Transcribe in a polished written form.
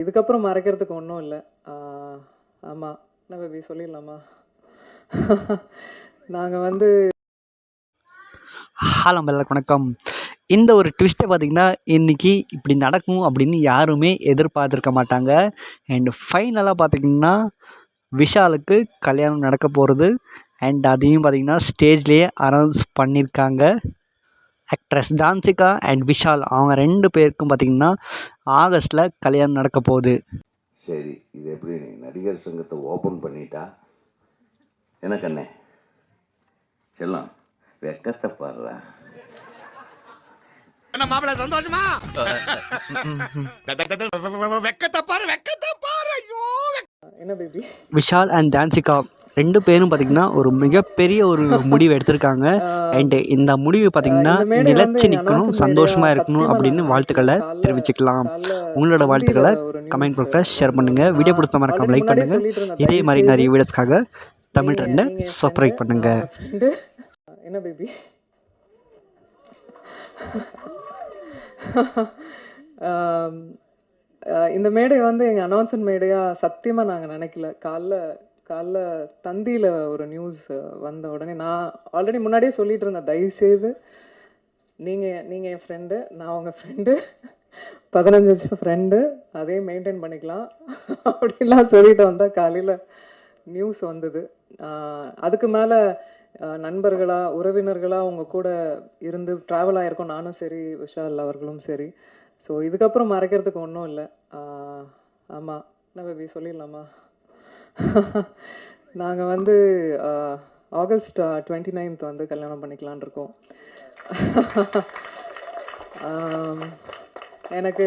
இதுக்கப்புறம் மறைக்கிறதுக்கு ஒன்றும் இல்லை. ஆமாம், என்ன பேபி சொல்லிடலாமா? நாங்கள் வந்து ஹலோ எல்லாருக்கும் வணக்கம். இந்த ஒரு ட்விஸ்ட்டை பார்த்திங்கன்னா இன்றைக்கி இப்படி நடக்கும் அப்படின்னு யாருமே எதிர்பார்த்துருக்க மாட்டாங்க. அண்ட் ஃபைனலாக பார்த்திங்கன்னா விஷாலுக்கு கல்யாணம் நடக்க போகிறது. அண்ட் அதையும் பார்த்திங்கன்னா ஸ்டேஜ்லேயே அனௌன்ஸ் பண்ணியிருக்காங்க. ஆக்ட்ரஸ் டான்சிகா அண்ட் விஷால் அவங்க 2 பேருக்கும் பார்த்திங்கன்னா ஆகஸ்ட்டில் கல்யாணம் நடக்க போகுது. சரி, இது எப்படி நடிகர் சங்கத்தை ஓப்பன் பண்ணிட்டா என்ன கண்ணே செல்லம் வெக்கத்தை பாடுறா. மாப்பிள்ள சந்தோஷமா? வெக்கத்தை பாரு, வெக்கத்தை பாரு. ஐயோ, என்ன பேபி? விஷால் அண்ட் டான்சிகா 2 பேரும் பார்த்திங்கன்னா ஒரு மிகப்பெரிய ஒரு முடிவு எடுத்திருக்காங்க. அண்டு இந்த முடிவு பார்த்திங்கன்னா நிலைச்சு நிற்கணும், சந்தோஷமாக இருக்கணும் அப்படின்னு வாழ்த்துக்களை தெரிவிச்சுக்கலாம். உங்களோட வாழ்த்துக்களை கமெண்ட் பாக்ஸில் ஷேர் பண்ணுங்கள். வீடியோ பிடிச்ச மறக்காம லைக் பண்ணுங்கள். இதே மாதிரி நிறைய வீடியோஸ்க்காக தமிழ் ட்ரெண்டை சப்ஸ்கிரைப் பண்ணுங்கள். என்ன பேபி? இந்த மேடை வந்து எங்கள் அனௌன்ஸ்மெண்ட் மேடையாக சத்தியமாக நாங்கள் நினைக்கல. காலைல தந்தியில் ஒரு நியூஸ் வந்த உடனே நான் ஆல்ரெடி முன்னாடியே சொல்லிட்டு இருந்தேன், தயவுசெய்து நீங்கள் என் ஃப்ரெண்டு, நான் உங்கள் ஃப்ரெண்டு, 15 வருஷம் ஃப்ரெண்டு, அதே மெயின்டைன் பண்ணிக்கலாம் அப்படின்லாம் சொல்லிட்டு வந்தால் காலையில் நியூஸ் வந்தது. அதுக்கு மேலே நண்பர்களாக உறவினர்களாக உங்கள் கூட இருந்து ட்ராவல் ஆகிருக்கோம், நானும் சரி விஷால் அவர்களும் சரி. ஸோ இதுக்கப்புறம் மறைக்கிறதுக்கு ஒன்றும் இல்லை. ஆமாம், என்ன பேபி சொல்லிடலாமா? நாங்கள் வந்து ஆகஸ்ட் 29th வந்து கல்யாணம் பண்ணிக்கலான் இருக்கோம். எனக்கு